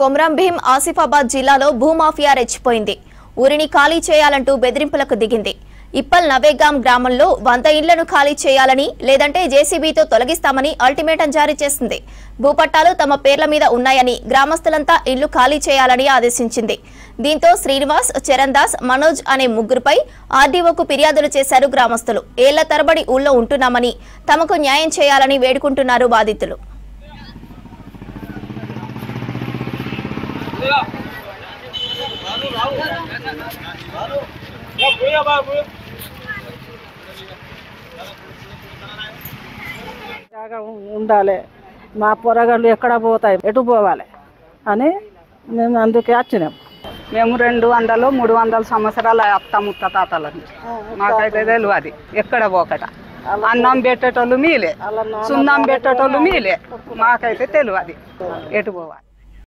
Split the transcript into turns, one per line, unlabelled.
కొమరం భీం ఆసిఫాబాద్ జిల్లాలో భూమాఫియా రెచ్చిపోయింది. ఊరిని ఖాళీ చేయాలంటూ బెదిరింపులకు దిగింది. ఇప్పల్ నవేగాం గ్రామంలో 100 ఇళ్లను ఖాళీ చేయాలని లేదంటే జేసీబీతో తొలగిస్తామని అల్టిమేటం జారీ చేసింది. భూపట్టాలు తమ పేర్ల మీద ఉన్నాయని గ్రామస్తులంతా ఇళ్లు ఖాళీ చేయాలని ఆదేశించింది. దీంతో శ్రీనివాస్, చరణ్దాస్, మనోజ్ అనే ముగ్గురుపై ఆర్డీఓకు ఫిర్యాదులు చేశారు గ్రామస్తులు. ఏళ్ల తరబడి ఊళ్ళో ఉంటున్నామని తమకు న్యాయం చేయాలని వేడుకుంటున్నారు బాధితులు.
ఉండాలి, మా పొరగాళ్ళు ఎక్కడ పోతాయి, ఎటు పోవాలి అని మేము అందుకే వచ్చినాం.
మేము 200, 300 సంవత్సరాల అత్త ముత్తాతల నుంచి మాకైతే తెలియదు ఎక్కడ పోకట. అన్నం పెట్టేటోళ్ళు మీలే, సున్నం పెట్టేటోళ్ళు మీలే, మాకైతే తెలియదు ఎటు పోవాలి.